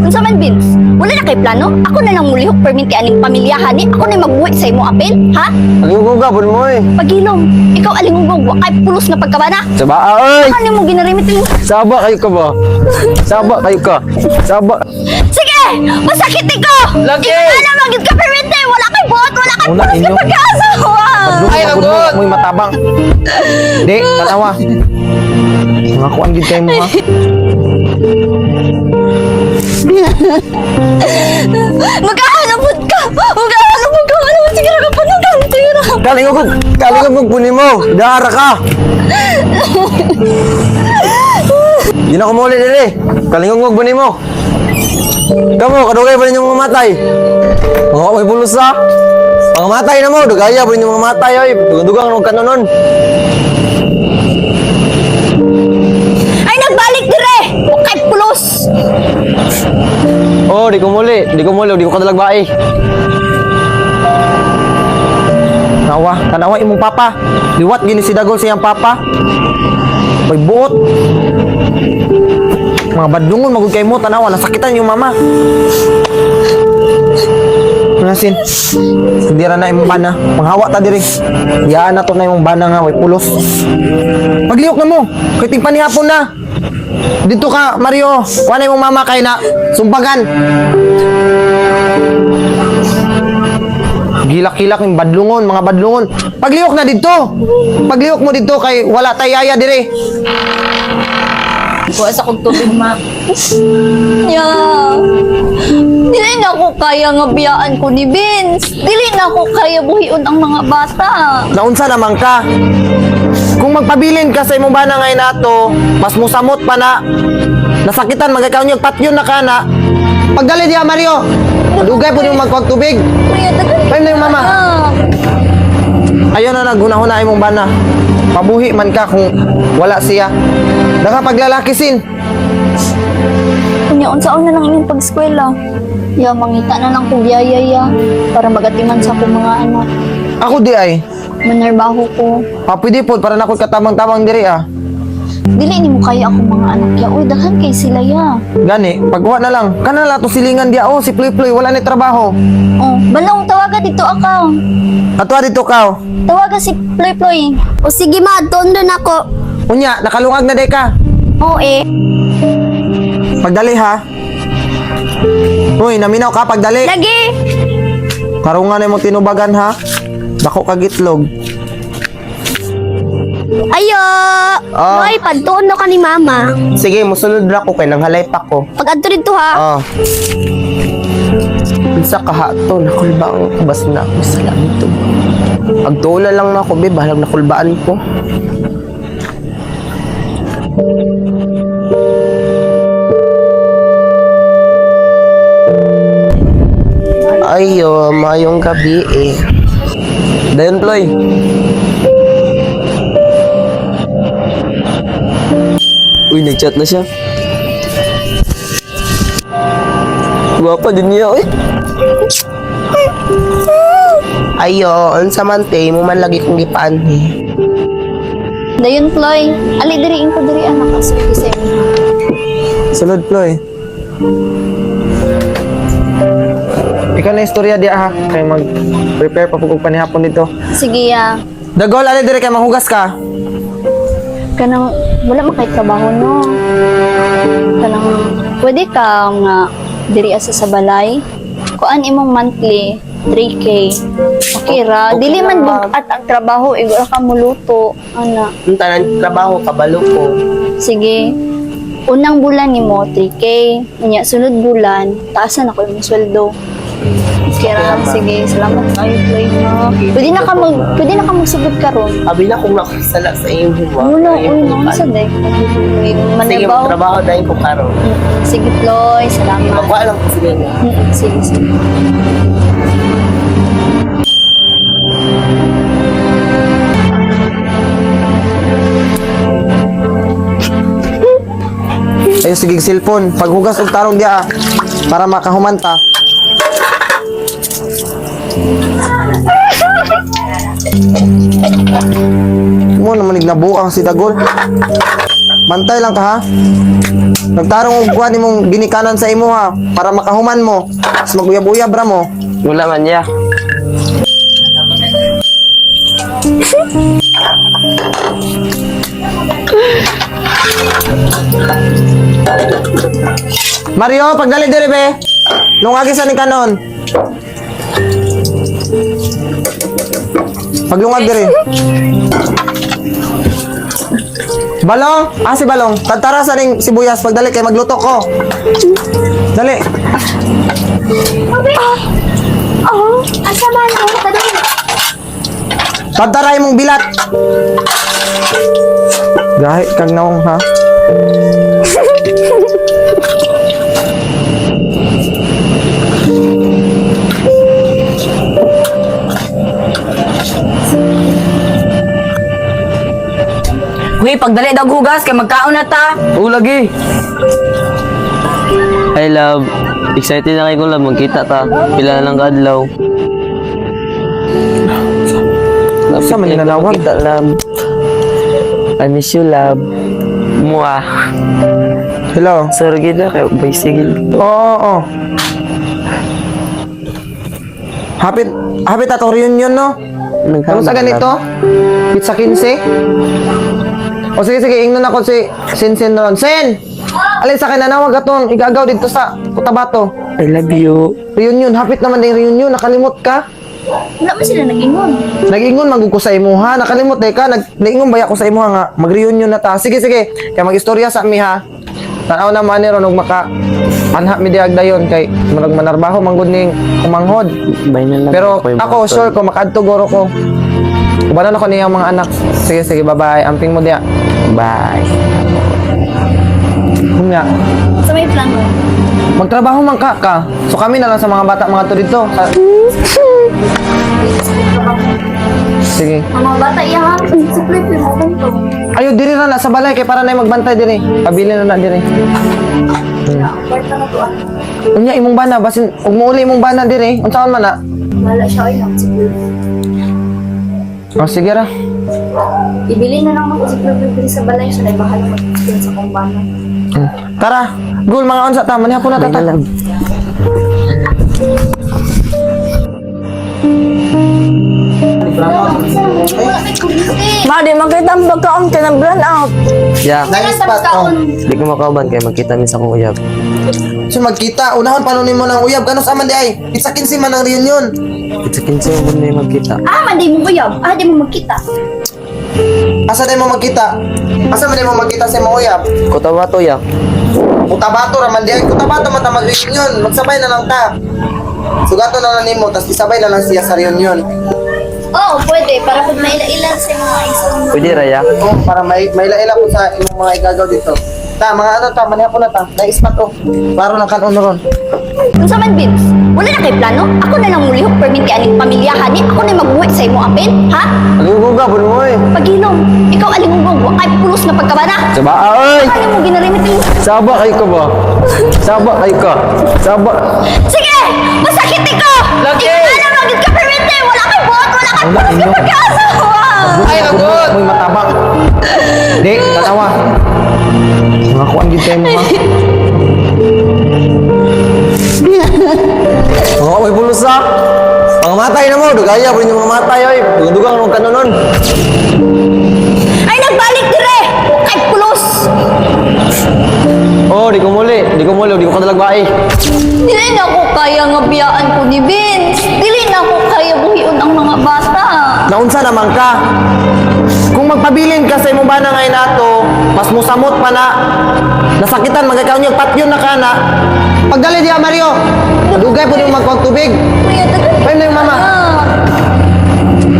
Unsa man, Vince? Wala na kay plano? Ako na lang mulihok perminti aning pamilyahan ni. Ako na magbuhi sa imo apil, ha? Agugong gabon mo eh. Pagilom, ikaw alingugog wa kay pulos na pagkabana. Saba, oy! Ano mo ginarimit mo? Saba kayo ka ba? Saba kayo ka. Saba. Sige! Masakit ko! Lagi! Ikaw na magid ka perminti! Wala kay buot! Wala kay Una, pulos na inyo. pagkaasawa! Ay, agud mo matabang. Di, tanawa. Mga kuan gid kay mo ha. Magkahanapod ka! Magkahanapod ka! Ano mo siguro ka pa ng kantira? Kaling mo kunin mo. Dara ka. Di na ko muli diri. Kaling mo kunin mo. Kamu kadugay pa ninyong mamatay. Mga may pulos ha. Mga matay na mo, dugaya pa ninyong mamatay oy. Dugang nung kanonon. Ay, nagbalik dire! Wa kay pulos! Oh, di ko muli, di ko kadalagbay. Tanawa imong papa. Liwat gini si Dagol siyang papa. Bay buot. Mga badungon magud kay mo tanawa, nasakitan yung mama. Nasin. Hindi ra na imong bana. Manghawa ta diri. Yaan na to na imong bana nga way pulos. Pagliyok na mo. Kay tingpan ni hapon na. Dito ka, Mario. Kuha na imong mama kay na sumbagan. Gilak-gilak yung badlungon, mga badlungon. Pagliyok na dito. Pagliyok mo dito kay wala tay yaya dire. Kuha sa kong tubig, ma. Dili na ako kaya nga biyaan ko ni Vince. Dili na ako kaya buhion ang mga bata. Naunsa naman ka? Kung magpabilin ka sa imong bana ngayon nato, mas musamot pa na. Nasakitan magakaw niyo patyon na ka na. Pagdali diya Mario. Dugay po yung magkog tubig. Kuya, dagan. Time na yung mama. Ayaw na naghuna-huna imong bana. Pabuhi man ka kung wala siya. Daka paglalaki sin. Kunya, unsaon na lang inyong pag-eskwela. Ya, mangita na lang ko biyaya ya. Para magatiman sa akong mga anak. Ako di ay. Manarbaho ko. Pwede po para na ako katamang-tamang diri ah. Dili ni mo kaya akong mga anak ya. Uy, daghan kay sila ya. Gani, pagkuha na lang. Kana na to silingan dia. Oh, si Ploy-Ploy wala ni trabaho. Oh, balong tawaga dito ako. Ato dito ka. Tawaga si Ploy Ploy. O sige ma, doon ako. Unya, nakalungag na day ka. Oo eh. Pagdali ha. Uy, naminaw ka pagdali. Lagi! Karungan na mo tinubagan ha. Dako kag itlog. Ayo! Oh. Hoy, padtuon no ka ni mama. Sige, musunod ra ko kay nang halay pa ko. Pag adto dito ha. Oh. Isa ka ha to, nakulbaan ko bas na ako sa lamito. Agtula lang na ako, be, bahalag nakulbaan ko. Ayo, mayong gabi eh. Dayon, Ploy. Uy, nag-chat na siya. Guwapa din niya, eh. Ayo, unsa man te, mo man lagi kong gipaan eh. Dayon Ploy. Ali diri ko diri anak ka sa imo. Sunod, Ploy. Ikaw na istorya di ha. Kaya mag-prepare pa pag panihapon dito. Sige ya. Dagol, ali dire kay manghugas ka. Kanang wala man kay trabaho no. Kanang pwede ka nga diri asa sa balay. Kuan imong monthly 3K. Okay ra. Dili man bugat ang trabaho, igura ka muluto. Ana. Unta nang trabaho kabalo ko. Sige. Unang bulan nimo 3K. Unya sunod bulan, taasan ako imong sweldo. Okay ra. Sige, salamat kayo, Ploy. Pwede na ka magsugod karon. Abi na kung nakasala sa iyong huwa. Wala, uy, sa day. Sige, Manarbaw. trabaho dahil ko karon. Sige, Ploy. Salamat. Magwa lang ko sige nga. Sige, sige. Ayo sige cellphone. Paghugas og tarong dia para makahumanta. Mo naman ignabuang si Dagol. Bantay lang ka ha. Nagtarong og kuha nimong ginikanan sa imo ha para makahuman mo. Mas maguyab-uyab ra mo. Wala man ya. Mario, pagdali diri be. Lungagi sa ni kanon. Paglungag diri. Balong, si Balong. Tantara sa ning sibuyas pagdali kay magluto ko. Dali. Asa man mo ka doon? Tantara imong bilat. Gahi kag naong ha. Uy, pagdali daw hugas kay magkaon na ta. Oo, lagi. Hi, love. Excited na kayo ko, love. Magkita ta. Pila na lang kadlaw. Sa man ninalawag? Magkita, love. I miss you, love. Mua. Hello. Sorry na kayo. Bicycle. Oo. Hapit atong reunion no? Ano sa ganito? Pizza 15? O sige, ingnon ako si Sen doon. Sen! Alin sa akin, nanawag atong igagaw dito sa Cotabato. I love you. Reunion, hapit naman din reunion, nakalimot ka. Wala man sila nag-ingon. Nag-ingon magug ko sa imo ha, nakalimot ka, nag-ingon baya ko sa imo nga, mag-reunion na ta. Sige, kaya mag-istorya sa mi ha. Tanaw na man ni ron og maka anha mi diag dayon kay murag manarbaho manggod ning kumanghod. Bye na lang. Pero Ako yung ako mga sure ko makadto goro ko. Kubanan ako niyang mga anak. Sige, bye-bye. Amping mo diya. Bye. Humya. Sa may plano. Magtrabaho man ka. So kami na lang sa mga bata mga to dito. Sige. Mga bata iya ha. Si Pepe mo to. Ayo diri na sa balay kay para na magbantay diri. Pabili na diri. Kwarta na to ah. Unya imong bana basin ug muuli imong bana diri. Unsaon man na? Wala siya ay lang si Pepe. Oh sige ra. Ibili na lang ako si Pepe sa balay siya ay bahala mag-explain sa kumbana. Tara. Gul mga unsa ta man hapon na Bye na ta. lang. Ma, di makita ang pagkaon kay nang brand out. Yeah. Nice spot oh. Di ko makauban kaya magkita mi sa kong uyab. So magkita, unahon panunin mo ng uyab. Ganos aman di ay? Pizza 15 man ang reunion. It's a 15 mo na magkita. Mandi mo uyab. Di mo magkita. Asa day mo magkita? Asa man day mo magkita sa imong uyab? Cotabato ya. Cotabato ra man di ay. Cotabato man ta mag-reunion. Magsabay na lang ta. Sugato na lang nimo tas isabay na lang siya sa reunion. Oo, pwede. Para pag naila-ilan sa mga isang... Pwede raya. Oh, para maila-ila ko sa imong mga igagaw dito. Ta, mga ano ta, manihapon na ta. Na-spot oh. Para lang kanon ron. Kung sa man, Vince, wala na kay plano? Ako na lang mulihok permit kay aning pamilyahan ni. Ako na mag-uwi sa imo apin, ha? Alugo ka, buno mo eh. Pagilom, ikaw alingugog, wa kay pulos na pagkabana. Saba, ay! Ano mo ginarimit ni? Saba kayo ka ba? Saba kayo ka. Saba. Sige! Masakit ko! Lagi! Ikaw na lang ka permit eh! Wala kay buhat, wala kay pulos na pagkasawa! Ay, lagot! Muy matabak. Di, tanawa. Mga kuan gid kayo mo ha. Mga may pulusa. Mga matay na mo, dugaya po yung mga matay oy. Dugang mo kanonon. Ay, nagbalik dire! Kay pulos! Oh, di ko muli, di ko kadalagbay. Dili na ako kaya nga biyaan ko ni Vince. Dili na ako kaya buhion ang mga bata. Naunsa naman ka? Kung magpabilin ka sa imong bana ngay nato, mas musamot pa na. Nasakitan magakaw niyo patyon na kana. Pagdali diya Mario. Dugay po yung magkuhag tubig. Kuya, tagal. Ayun na yung mama.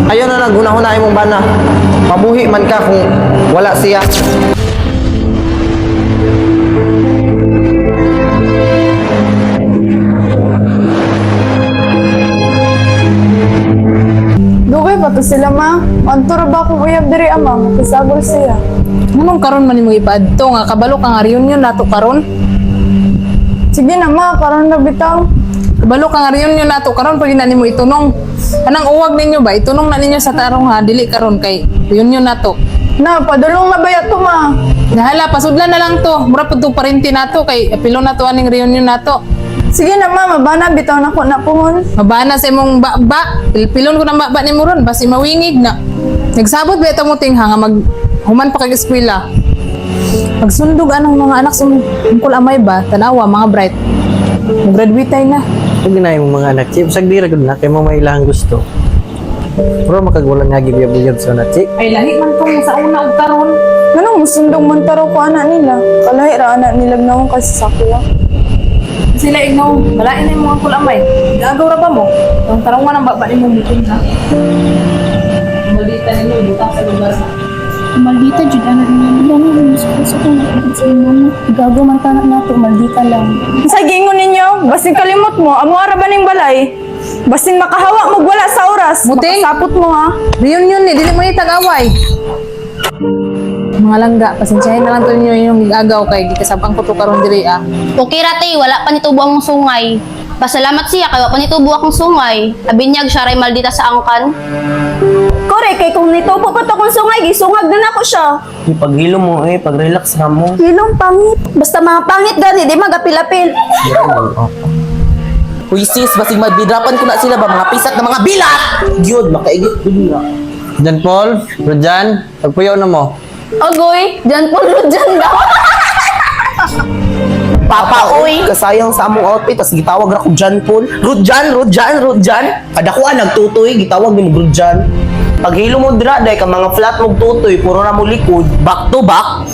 Ayun na naghuna-huna imong bana. Mabuhi man ka kung wala siya. Dugay pa to sila ma. Antura ba akong uyab diri ama, makisagol siya. Nganong karon man imong ipadto nga kabalo ka nga reunion nato karon? Sige na ma, karon na bitaw. Kabalo ka nga reunion nato karon pag na nimo itunong. Anang uwag ninyo ba itunong na ninyo sa tarong ha dili karon kay reunion nato. Na, padulong na ba yato ma? Nahala, pasudlan na lang to. Mura po to parinti na to. Kay apilo na to aning reunion na to. Sige na ma, mabana bitaw na ko na puhon. Mabana sa imong ba. Pilon ko ng ba ni mo ron. Basi mawingig na. Nagsabot ba ito mo tingha nga human pa kag eskwela. Pagsundog anong mga anak sa mungkul amay ba? Tanawa, mga bright. Mag-graduate tayo na. Pag ginaya mo mga anak, Chip, sagdira ko na, kaya mo may ilang gusto. Pero makagulang nga gibiyab-biyab sa anak, Chip. Ay, lahi man tong sa una og karon. Anong musundong mantaro ko anak nila? Kalahi ra anak nila nawang kasi sa kuya. Sila ignaw, balain na yung mga kulamay. Gagaw ra ba mo? Ang tarangan ng baba ni mo mutin ha. Maldita ninyo, butang sa lugar na. Maldita, jud ano rin yan. Yan ang gusto ko nakikita sa inyo. Gago man tanak nato, maldita lang. Sa gingon ninyo, basin kalimot mo, amo ara ba ning balay? Basin makahawa mo wala sa oras. Muting! Makasapot mo ha. Reunion ni, dili mo itag-away. Mga langga, pasensyahin na lang to ninyo yung agaw kay gikasabang ko to karon diri ah. Okay rate, wala pa nitubo ang sungay. Pasalamat siya kay wa pa nitubo akong sungay. Abinyag siya ray maldita sa angkan. Kore, kay kung nitupo pa to kung sungay, gisungag na ako siya. Paghilo mo pag-relax ka mo. Hilong pangit. Basta mga pangit gani, di magapil-apil. Uy sis, basig magbidrapan ko na sila ba mga pisat na mga bilat! Gyud, makaigit ko na. Jan Paul, Rojan, pagpuyo na mo. Agoy, dyan po dyan daw. Papa, uy! Kasayang sa among outfit, tas gitawag na ko John Paul. Rudjan! Kada ko nagtutoy, gitawag ni mo Rudjan. Paghilo mo dira, day ka mga flat mong tutoy, puro na mo likod, back to back.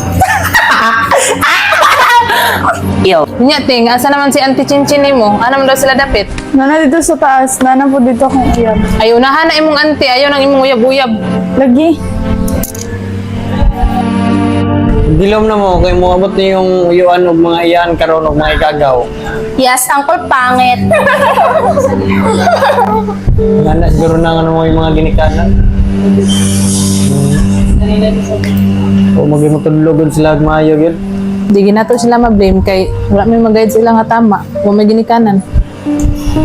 Yo. Nya ting, asa naman si Auntie Chinchin mo? Ano man daw sila dapit? Nana dito sa taas, nana po dito akong uyab. Ayaw na hana imong auntie, ayaw nang imong uyab-uyab. Lagi. Dilom na mo, kay mo abot niyo yung uyuan og mga iyan karon og mga ikagaw. Yes, Uncle Pangit. Ngana siguro na ano mo yung mga ginikanan. O magimutulogod sila ag maayo gyud. Di ginato sila ma-blame kay wala may mag-guide sila nga tama. Wa may ginikanan.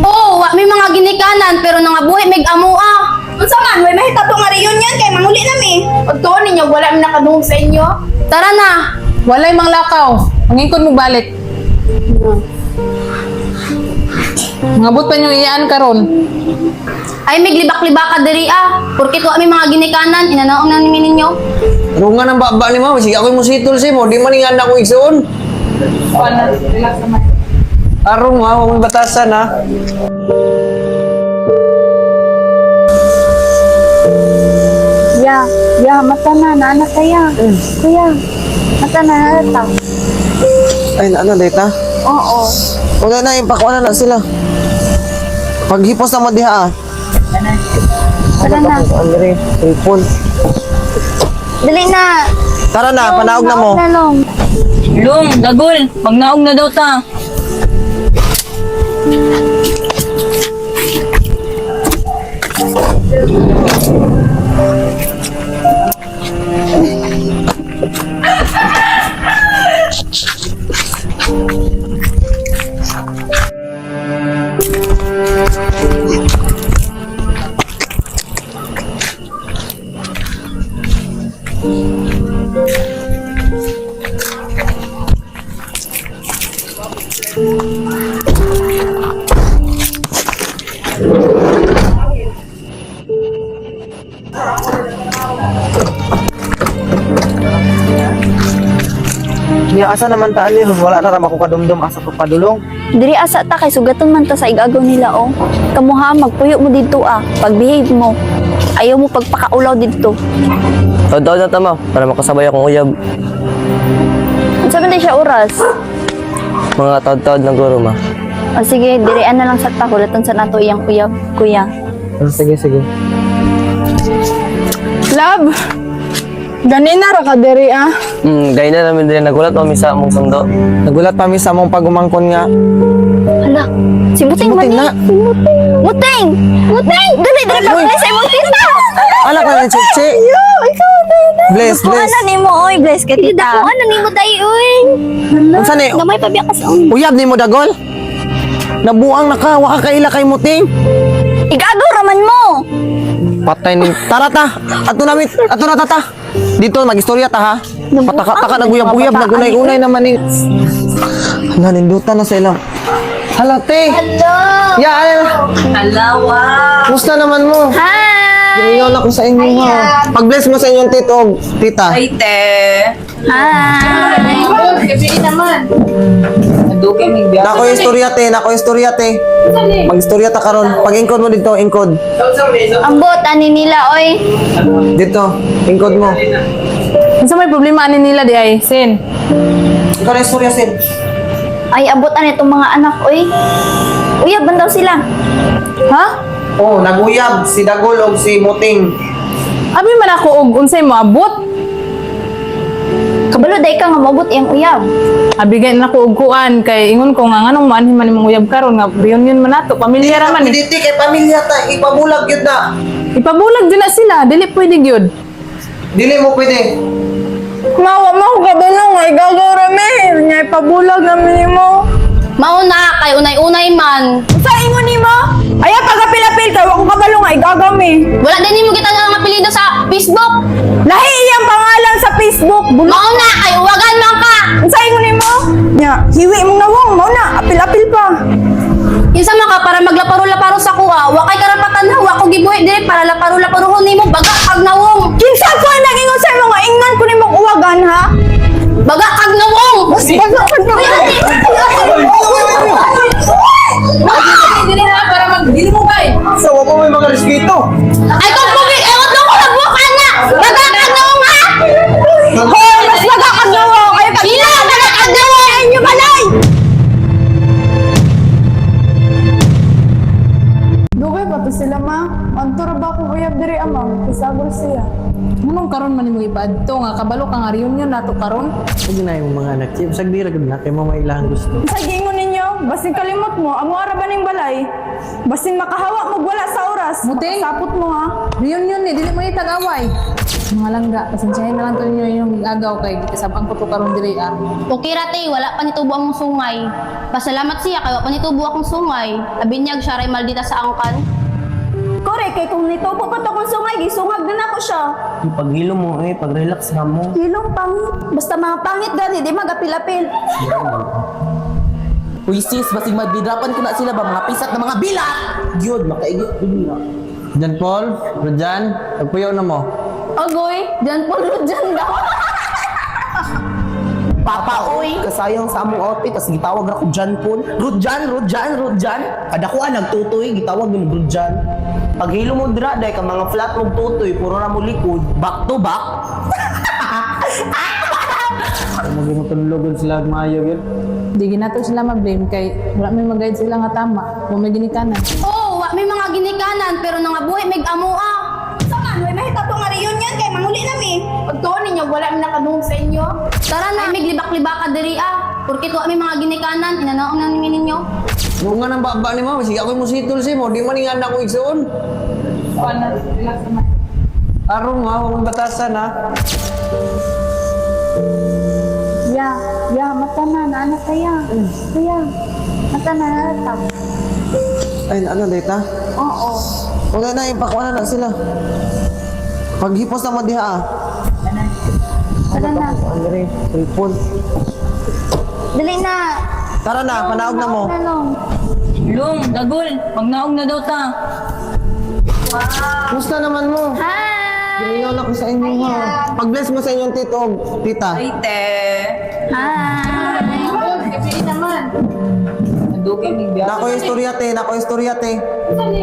Oo, wa may mga ginikanan pero nangabuhi mig amua. Unsa man, way mahita to nga reunion kay manguli nami. Pagtuon ninyo, wala mi nakadungog sa inyo. Tara na. Walay mang lakaw. Mangingkod mo balik. Ngabot pa nyo iyaan karon. Ay, mig libak-libaka diri ah. Porkit wa may mga ginikanan, inanaong na nimin ninyo. Rungan ang baba ni mama, sige ako mo sitol si mo, di man nga na ko igsoon. Relax naman. Arong ha, huwag may batasan ha. Ya, mata na, naanak kaya. Kuya, mata na, nalata. Ay, ano, data? Oo. Wala na, impakwa na sila. Paghipos na mo diha ah. Tara na. Andre, cellphone. Dali na. Tara na, panaog na mo. Long. Lung, dagol, magnaog na daw ta. Niya asa naman ta ali, wala na ra ako kadumdum asa ko padulong. Diri asa ta kay sugaton man ta sa igagaw nila oh. Kamuha magpuyo mo dito ah. Pagbehave mo. Ayaw mo pagpakaulaw dito. Taod-taod na tama, para makasabay akong uyab. Unsa man di siya oras? Mga taod-taod ng guro, ma. O sige, dirian na lang sa ta hulatan sa nato iyang uyab, kuya. Sige. Love. Ganina ra ka diri ah. Gaya na namin din, nagulat kami sa among sundo. Nagulat pa mi sa among pagumangkon nga. Hala, si Muting man Muting na. Si Muting! Muting! Dali, pag sa imong tita! Ala ka na chichi. Bless. Ano ni mo, oy, bless ka tita. Ano ni mo tayo, uy? Unsa ni? Gamay pa biya ka sa Uyab ni mo dagol. Nabuang na ka, wa ka kaila kay muting. Igagaw raman mo! Patay ni... Tara ta! Ato na tata! Dito, mag-istorya ta ha! Pataka-taka, naguyab-uyab, nagunay-unay naman ni... Hala, nindutan na sa ilang... Hala, te! Hello! Ya, Musta naman mo? Hi! Giniyon ako sa inyo ha. Pag-bless mo sa inyong tito, tita. Hi! Nako yung istorya te. Mag-istorya ta karon. Pag-ingkod mo dito, ingkod. Ambot, ani nila, oy. Dito, ingkod mo. Unsa may problema ani nila di ay, Sin? Ikaw na istorya, Sid. Ay, abutan itong mga anak, oy. Uyab man daw sila. Ha? Oh, naguyab si Dagol o si Muting. Abi man ako og unsay mo abot? Kabalo, day ka nga mabot iyang uyab. Abigay na ko og kuan kay ingon ko nga nganong maanhin man imong uyab karon nga reunion man nato, pamilya ra man eh. Diti kay pamilya ta, ipabulag yun na. Ipabulag din na sila, dili pwede gyud. Dili mo pwede. Mawa mo, kabalo nga, igagaw rami. Nya ipabulag namin mo. Mauna, kay unay-unay man. Sa ingon ni mo? Aya, pagapil-apil ka, wako kabalo nga, igagaw mi. Wala din mo kita nga apelido sa Facebook. Lahi iyang pangalan sa Facebook. Mauna, kay uwagan man ka. Sa ingon ni mo? Nya, hiwi mong nawong, mauna, apil-apil pa. Kinsa man ka para maglaparo-laparo sa kuha, wa kay karapatan na wa ko gibuhi diri para laparo-laparohon nimo baga kag nawong. Kinsa ko ay nag-ingon sa mga ingnan ko ni mong uwagan, ha? Baga kag nawong. Baga ka na. Dili na para dili mo bay. Sa mo may mga respeto. Ay kung pugi, ewan ko nagbukan na. Baga kag nawong ha. Hoy, mas baga ka nawong. Ay, Sila baga kag nawong. inyo balay. Dugay ba to sila, ma? Antura ba akong uyab diri, amang? Isagol siya. Nganong karon man imong ipaadto nga kabalo ka nga reunion nato karon? Huwag na yung mga anak. Chip, sagdira gud na kay mo may ilang gusto. Sa gingon ninyo, basin kalimot mo, amo ara ba ning balay? Basin makahawa mo wala sa oras. Muting. Sapot mo, ha? Reunion ni dili mo ni tag-away. Mga langga, pasensyahin na lang to ninyo yung agaw kay gitasabang ko to karon diri ah. Okay rate, wala pa nitubo ang sungay. Pasalamat siya kay wa pa nitubo akong sungay. Abinyag siya ray maldita sa angkan. Kore, kay kung nitupo pa to kung sungay, gisungag din ako siya. Yung paghilo mo pag-relax na mo. Hilong pangit. Basta mga pangit gani, di magapil-apil. Uy sis, basig magbidrapan ko na sila ba mga pisat na mga bila. Gyud, makaigit bila. Jan Paul, Rojan, pagpuyaw na mo. Agoy, dyan po dyan daw. Papa, oy, kasayang sa among outfit, tas gitawag ako John Paul. Rodjan. Kada ko nagtutoy, gitawag ni mo Rodjan. Pag hilo mo dira, day ka mga flat mong tutoy, puro na mo likod, back to back. Maging mo tunlogon sila maayo yun. Di ginato sila ma-blame kay wala may mag-guide sila nga tama. Wa may ginikanan. Oo, wa may mga ginikanan pero nangabuhi mig amoa. Sa man, may mahita to nga reunion kay manguli nami. Pagtuon ninyo, wala mi nakadungog sa inyo. Tara na, mig libak-libaka diri ah. Porkit wa may mga ginikanan, inanaon na nimin ninyo. Nung nga ng baba ni mama, sige ako mo sitol si mo, di man nga na ako igsoon. Arong ha, huwag mong batasan ha. Ya, mata na anak kaya. Kaya, mata na natap. Ay, ano, data? Oo. Huwag na, ipakuha na sila. Paghipos na mo diha ah. Tara na. Ano rin, cellphone. Dali na. Tara na, panaog na mo. Lung, dagol, magnaog na daw ta. Musta naman mo? Hi! Giniyon ako sa inyo ha. Pag-bless mo sa inyong tito, tita. Hi! Nako yung istorya te.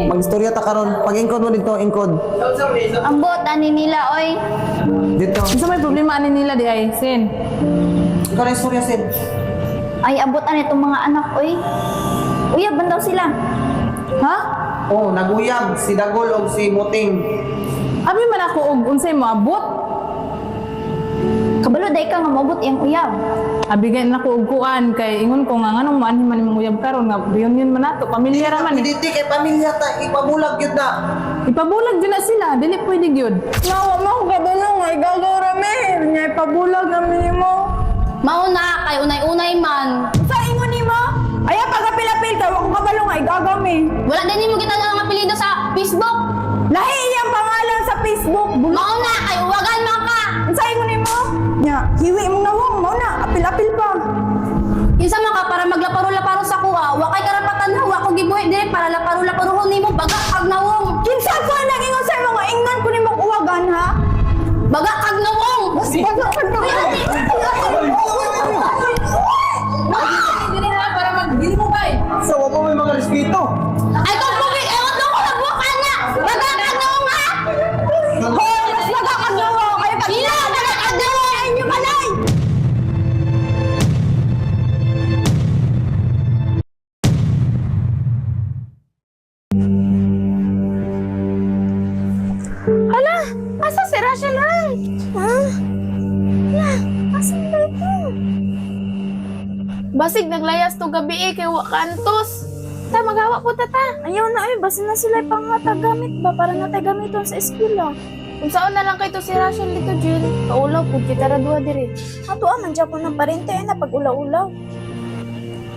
Mag-istorya ta karon. Pag-ingkod mo dito, ingkod. Ambot, ani nila, oy. Dito. Unsa may problema ani nila di ay, Sin? Ikaw na istorya, Sid. Ay, abutan itong mga anak, oy. Uyab man daw sila. Ha? Oh, naguyab si Dagol o si Muting. Abi man ako og unsay mo abot? Kabalo, day ka nga mabot iyang uyab. Abigay na ko og kuan kay ingon ko nga nganong maanhin man imong uyab karon nga reunion man nato, pamilya ra man eh. Diti kay pamilya ta, ipabulag yun na. Ipabulag din na sila, dili pwede gyud. Mawa mo, kabalo nga, igagaw rami. Nya ipabulag namin mo. Mauna, kay unay-unay man. Sa ingon ni mo? Aya, pagapil-apil ka, wako kabalo nga, igagaw mi. Wala din mo kita nga apelido sa Facebook. Lahi iyang pangalan para laparo-laparuhon nimo baga kag nawong. Kinsa ko nang ingon sa mga ingnan ko nimong uwagan ha? Baga kag nawong. Baga ka na. Dili na para magdili mo bay. Sa mo may mga respeto. Ay kung pugit ewan ko nagbukan na. Baga kag nawong ha. Hoy, mas baga ka na. Ay pag Ila baga kag nawong ay inyo balay. Hala, asa si Rachel lang? Ha? Hala, asa ba ito? Basig naglayas to gabi kay wa kantos. Ta magawa po ta. Ayaw na basin na sila pangatagamit ba para natay gamiton sa eskwela. Kung saan na lang kay to si Rachel dito, Jill. Kaulaw po kita ra duha diri. Ato man dyan ko ng parente na pag ulaw-ulaw.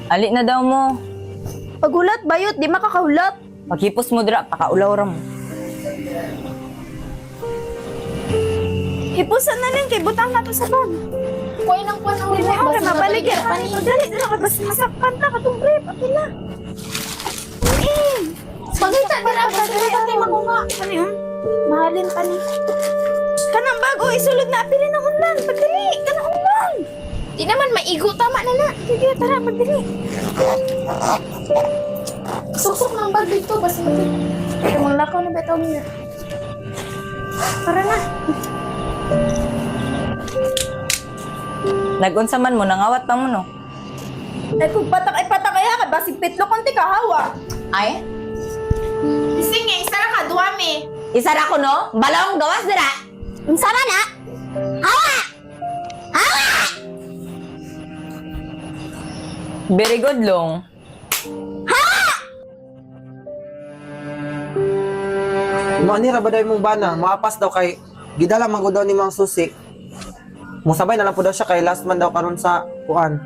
Ali na daw mo. Pagulat bayot, di makakahulat. Paghipos mo dira, pakaulaw ra mo. Hipusan na lang kay butang na to sa bag. Kuya nang kuwan ang Hindi mo ka mabaligyan. Dali, dali ka basta masakpan ka katong brief. Atin na. Pagkita ka na ba? Pati makunga. Ano yun? Mahalin pa ni. Kanang bago, isulod na apilin ng unlan. Pagdali, kanang unlan. Di naman maigo, tama na na. Sige, tara, pagdali. Susok ng bag dito. Basta Kaya mga lakaw na betaw niya. Tara na. Nagunsa man mo, nangawat pa mo no. Ay, kung patak ay patakaya ka, basig pitlo konti ka, hawa. Ay? Ising nga, isa na ka, duwami. Isara ko no? Balong gawas dira. Unsa man ha? Hawa! Hawa! Very good long. Manira ba daw mong bana? Maapas daw kay gidala man ko daw ni Mang Susi. Musabay na lang po daw siya kay last man daw karon sa kuan.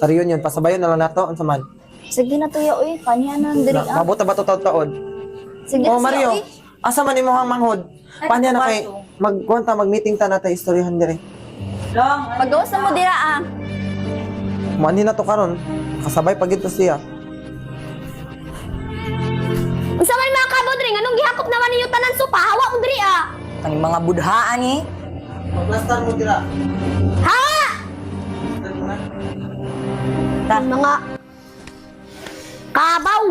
Sa reunion pasabayon na lang nato unsa man. Sige na tuya, uy. Kanya na, diri Mabuta ba to taon? Sige Oh na Mario, uy. asa man imong manghod? Panya na kay magkuanta mag-meeting ta na ta istoryahan dire. Pagawas na mo dira, ah. Mani na to karon. Kasabay pag ito siya. Unsa man mga kabod ring anong gihakop naman ninyo tanan supa? Hawa mo diri ah. Ang mga budhaan eh. Maglastar mo dira. Hawa! Mga kabaw.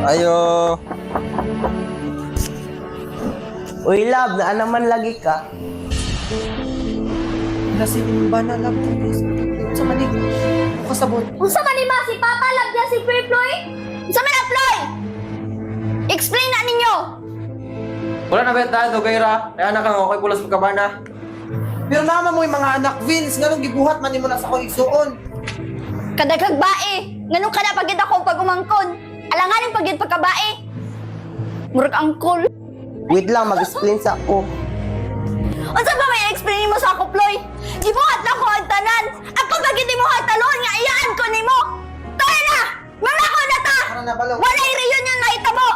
Ayo. Uy, love, na naman lagi ka. Kasi imong bana lab to please. Unsa man ig? Kasabot. Unsa man ni si Papa lagyan si Ploy? Unsa man ang Ploy? Explain na ninyo. Wala na benta do kayra. Kaya anak kang okay pulas pagkabana. Pero naman mo yung mga anak Vince, nganong gibuhat man nimo na sa ko igsuon. Kadagag bae. Nganong kada pagid ako pag umangkon. Alanganin pagid pagkabae. Murag angkol. Wait lang, mag-explain sa ako. Unsa ba may explain mo sa ako, Ploy? Gibuhat na ko ang tanan. Ang pagkagid mo hatalon nga iyaan ko nimo. Kaya na! Manako na ta! Ano na balong? Walay reunion na itabo!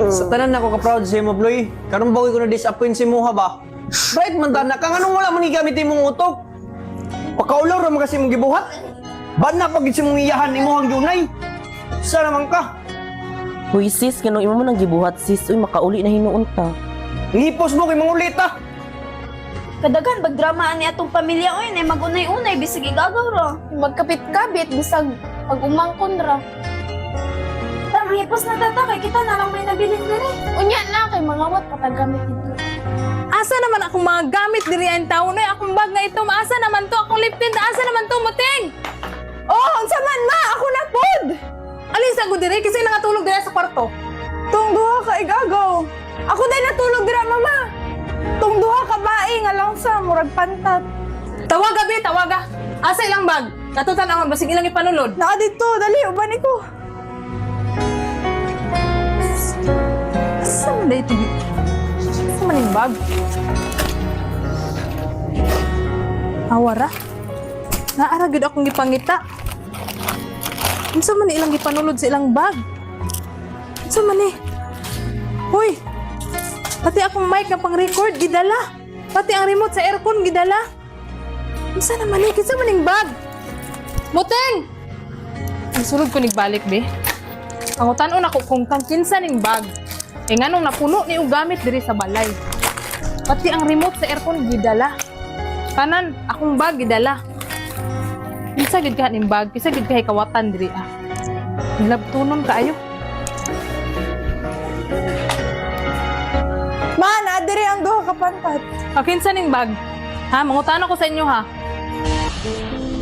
Sa tanan ako ka-proud sa imo, Ploy. Karong bawi ko na disappoint si Muha ba? Right man ta na kang anong wala man igamit imong utok. Pakaulaw ra man kasi mong gibuhat. Ba na pag si mong iyahan imo ang dunay. Sa naman ka. Uy sis, kano imo mo nang gibuhat sis. Uy, makauli na hinuon ta. Ngipos mo kay mga ulita. Kadaghan bagdramaan ni atong pamilya oy, nay magunay-unay bisig igagaw ra. Magkapit-kabit bisag pag umangkon ra. Tama, hipos na tata kay kita na lang may nabilin diri. Unya na kay mangawat patagamit dito. Asa naman akong mga gamit diri ang taon ay akong bag nga ito. Maasa naman to akong lip tint. Asa naman to muting. Oh, unsa man ma, ako na pod. Alin sa diri kasi nangatulog diri sa kwarto. Tong duha ka igagaw. Ako day natulog dira mama. Tong duha ka bae nga lang sa murag pantat. Tawaga be, tawaga. Asa ilang bag? Natutan-angon basig ilang ipanulod. Naa dito, dali uban ko. Asa man ito? Asa man yung bag? Awara? Naaragid akong gipangita. Unsa man ilang gipanulod sa ilang bag? Unsa man eh? Hoy! Pati akong mic na pang-record, gidala. Pati ang remote sa aircon, gidala. Isa naman eh, kinsa maning bag? Muteng! Ang sulod ko nigbalik, be. Ang utanon ako kung kang kinsa ning bag. E nga nung napuno ni og gamit diri sa balay. Pati ang remote sa aircon, gidala. Kanan, akong bag, gidala. Kinsa gid ka ning bag, kinsa gid ka kawatan diri ah. Labtunon kaayo. Ma, naadiri ang duha ka pantat. Akinsa ning bag? Ha, mangutan ako sa inyo ha.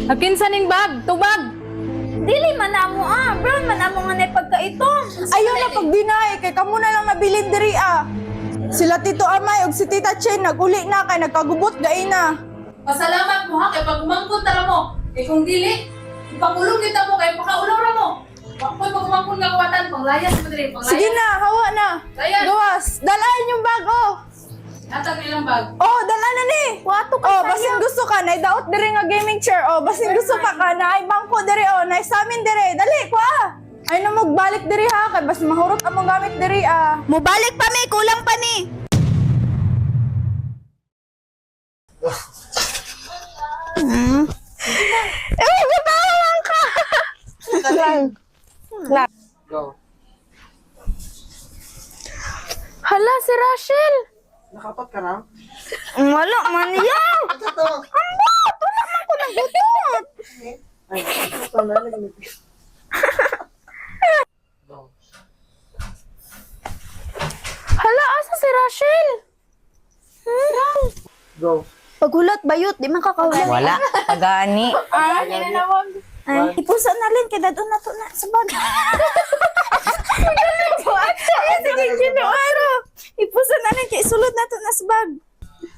Akinsa ning bag? Tubag! Dili man na mo brown man na mo nga na pagkaitom. Ayaw na pagdinay, kay kamo na lang nabilin diri ah. Sila Tito Amay ug si Tita Chen naguli na kay nagkagubot gaina. Pasalamat mo ha, kay pag umangkon tara mo. Kay kung dili, ipangulong kita mo, kay pakaulaw ra mo. Ako'y pag umangkon nga kawatan, panglayas mo diri, panglayas. Sige na, hawa na. Layas. Gawas, dalain yung bag oh. Atag nilang bag. Oh, dala na ni. Wato ka Oh, basin gusto ka, naidaot diri nga gaming chair. Oh, basin gusto pa ka na ay bangko diri oh, na samin diri. Dali, kuha. Ay na magbalik diri ha, kay bas mahurot among gamit diri ah. Mubalik pa mi, kulang pa ni. Gabawang ka! Go. Hala, si Rachel! Nakapat ka na? Wala man yan! Ito. Ambot! Wala man ko nagutot! Ay, ito na lang. Hala, asa si Rachel? Go. Paghulat bayot, di man kakahulat. Wala, pagani. Ay, ipusa na rin, kaya doon na to na sa bag. Sige, Ginoaro. Ipusa na rin, kaya isulod na to na sa bag.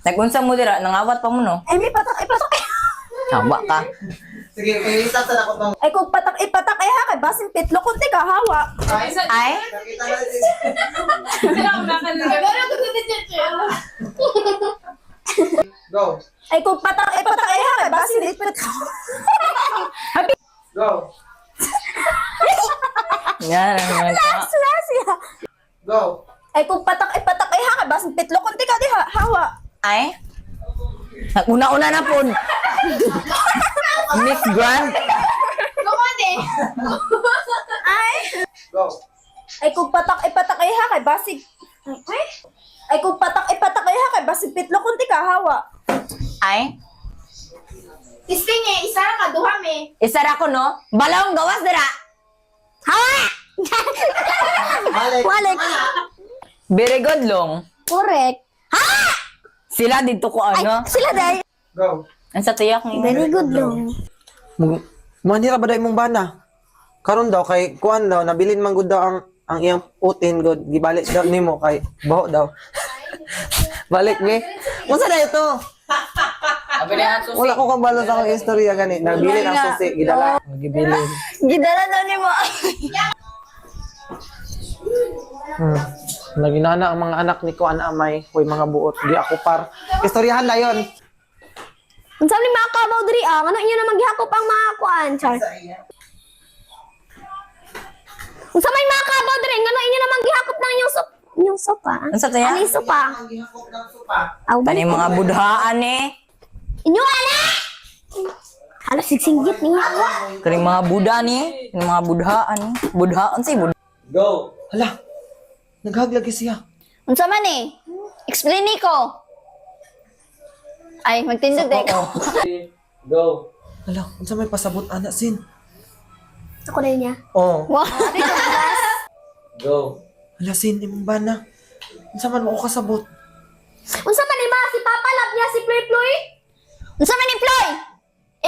Nagunsa mo dira, nangawat pa mo no? Ay, may patak, ipatak. Hawa ka. Sige, kaya isa sa ako tong. Ay, kung patak, ipatak ay ha, kay basin pitlo, kunti ka, hawa. Ay? Nakita na Go. Ay, kung patak, ipatak ay ha, kay basin itpit. Go. Yan, ang Siya. Go. Ay, kung patak, ipatak ay ha, kay basin pitlo, kunti ka, di ha, hawa. Ay? Naguna-una na po. Miss Grant. Ay. Go. Ay, kung patak, ipatak ay ha, kay basin. Ay? Ay, kung patak, ipatak ay ha, kay basin pitlo, kunti ka, hawa. Ay? Isting eh, isa ka, duha me. Isara ko no? Balong gawas dira. Hawa! Balik. Walik. Very good long. Correct. Ha! Sila dito ko ano? Sila day. Go. Ang sa tiyak ni. Very good long. Manira ba dahil mong bana? Karon daw kay kuan daw nabilin man gud daw ang iyang utin gud gibalik daw nimo kay baho daw. Balik ni. Unsa na ito? Wala ko kabalo sa akong istorya gani. Nabilin ang susi gidala. Gibilin. Gidala na ni mo. Naginana ang mga anak ni Kuan Amay, hoy mga buot, di ako par. Istoryahan na yon. Unsa ni mga kabaw diri ah? Ano inyo na maghihakop ang mga kuan, char? Unsa may mga kabaw diri? Ngano inyo na maghihakop ng yung sopa? Ang sa tiyak? Ano yung sopa? Aw, Kani mga budhaan eh. inyo ana! Halos sigsinggit niya. Kani mga buda ni. Kani mga budhaan ni. Budhaan si bud. Go. Hala. Naghaglagi siya. Unsa man eh? Explain ni ko. Ay, magtindog din ko. Go. Hala, unsa may pasabot ana sin? Ako na niya. Oh. Wow. Go. Hala sin imong bana. Unsa man mo ko kasabot? Unsa man ni ma si Papa Lab niya si Ploy Ploy? Unsa man ni Ploy?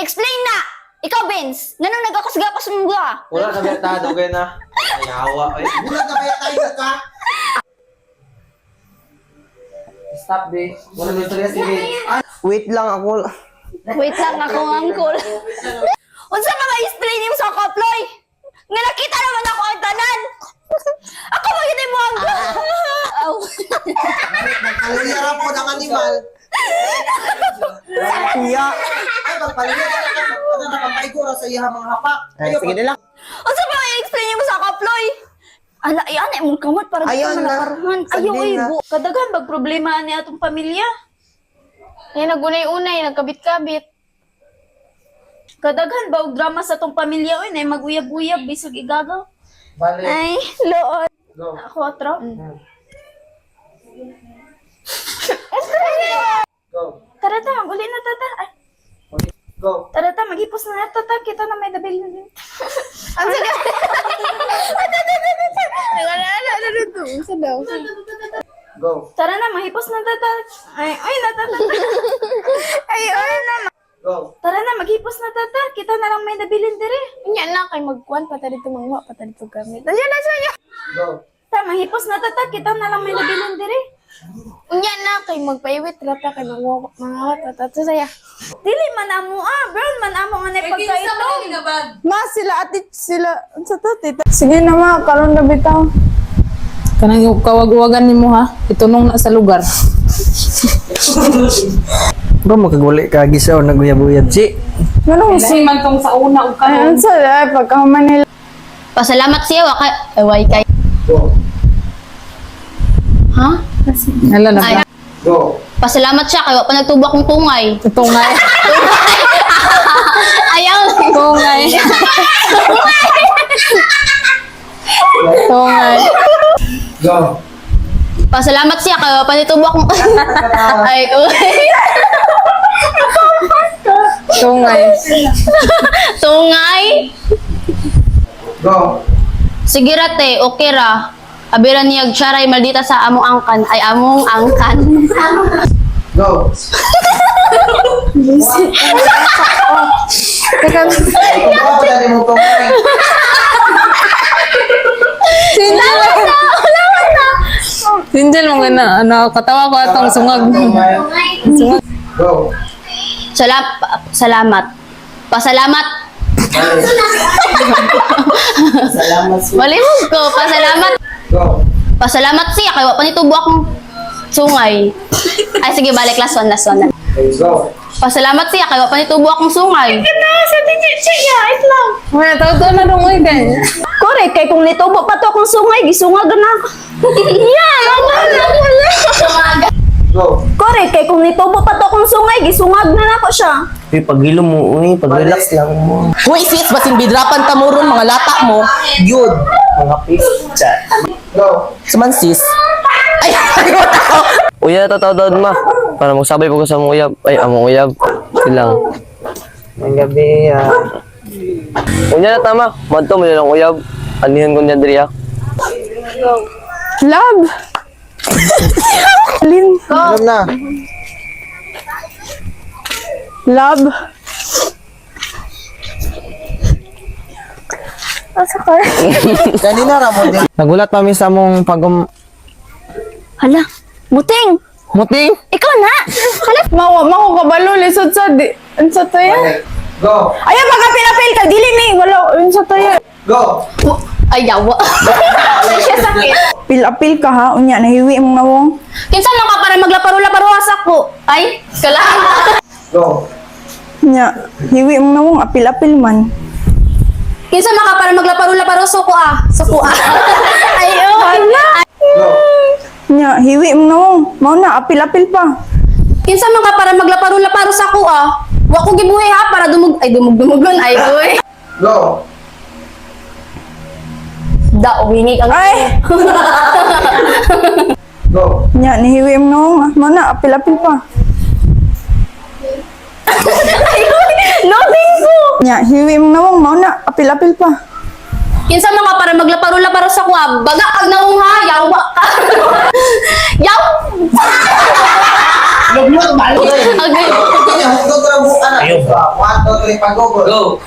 Explain na. Ikaw, Vince. Nganong nagakos-gakos mo ba? Wala na ba tayo kay na? Ayawa ay. Wala na ba tayo ka? Stop be. Wala na istorya sige. Wait lang ako. Wait lang ako, uncle. Unsa mga explain niyo sa ako, Ploy? Nga nakita naman ako ang tanan. Ako magiging mo ang... Aw. Nagpaliyara po ng animal. Kuya. Ay, magpaliyara ka. Ano na pampaigura sa iya mga hapak. Ay, sige nila. Unsa mga explain niyo sa ako, Ploy? Ala, yan ay mong kamot para di Ayaw ka na. malakaruhan. Ayaw Sagdi ay na. kadaghan bag problema ni atong pamilya. Ay, nagunay-unay, nagkabit-kabit. Kadaghan ba og drama sa tong pamilya oy nay maguyab-uyab bisag igagaw. Bali. Ay, lood. Go. Ako atro. Go. Tara ta, uli na tata. Ay, Go. tara ta, maghipos na tata. Kita na may dabil na din. Ang sige. Go. Tara na, mahipos na tata. Ay, na tata. Ay, na. Go. Tara na, maghipos na tata. Kita na lang may dabilin dire. Unya na, kay magkuhan, pata dito mangwa, pata dito gamit. Ayan na sa'yo! Go. Ta, mahipos na tata. Kita na lang may dabilin dire. Unya na, kay magpaiwit, rata, kay mangawat, pata dito sa'yo. Dili man amo brown man amo nga nay pagkaito. Ma, sila ati, sila, sa to, tita. Sige na ma, karon na bitaw. Kanang kawag-wagan ni mo ha, itunong na sa lugar. Ba makaguli ka gisaw naguyab-uyab si. Ano si man tong sa una ug kanon sa pagkahuman nila. Pasalamat siya, way kay. Ha? Hala na Ay, ba? Go. pasalamat siya, kaya wa pa nagtubo akong tungay. Tungay. Ayaw! Tungay. Tungay. Go. Pasalamat siya, kaya wa pa nagtubo akong... Ay, uy. Tungay. Tungay? Go. Sige rate, okay ra. Abiran niyag charay maldita sa among angkan. Ay, among angkan. Go. Teka, Go. Dali mo to. Sinjel mo gana, ano, katawa ko atong sungag. Go. Salamat. Pasalamat. Malimog ko, pasalamat. Go. Pasalamat siya, kaya wa pa nitubo akong sungay. Ay, sige, balik, last one. Okay, go. Pasalamat siya, kaya wa pa nitubo akong sungay. Wala, tawag na dong uy, ganyan. Kore, kay kung nitubo pa to akong sungay, gisungag na ako. Go. Kore, kay kung nitubo pa to akong sungay, gisungag na ako siya. Uy, paghilo mo, uy, pag-relax lang mo. Uy, sis, basin bidrapan ka mo ron, mga lata mo. Yun. Mga pizza. Go. Saman, sis. Ay, ayaw na ako. Uya, tatawad ma. Para magsabay po ko sa among uyab. Ay, among uyab. Silang. Ang gabi, Unya na tama. Madto mo nilang uyab. Anihan ko niya diri ah. Love. alam na. Love. Kanina ra mo din. Nagulat pa mi sa mong Hala, buting. muting. Ikaw na. Hala, Mako kabalo, lisod sa di. Ano sa to yan? Go. Ayaw, pagkapil-apil ka, dili ni. Wala, ano sa to yan? Go. Ay, yawa. Siya sakit. Pil-apil ka ha, unya, nahiwi mong nawong. Kinsa man ka para maglaparo-laparo ako. Ay, kalahan. Go. Unya, hiwi mong nawong, apil-apil man. Kinsa man ka para maglaparo-laparo suko ah. Ay, oh. Go. Unya, hiwi mong nawong. Mau na, apil-apil pa. Kinsa man ka para maglaparo-laparo sa ko ah. Wa ko gibuhi ha para dumug-dumugon ay oy. Go. Da wingi kang Ay! Go. Unya, nihiwi mong nawong. Mau na, apil-apil pa. Nothing ko. Unya, hiwi mong nawong. Mau na, apil-apil pa. Kinsa man ka para maglaparo-laparo sa ko ah. Baga kag naong ha, yawa ka. Yaw. Lugmot ba? Okay. Ayun. 1, 2, 3, pag-go. Go.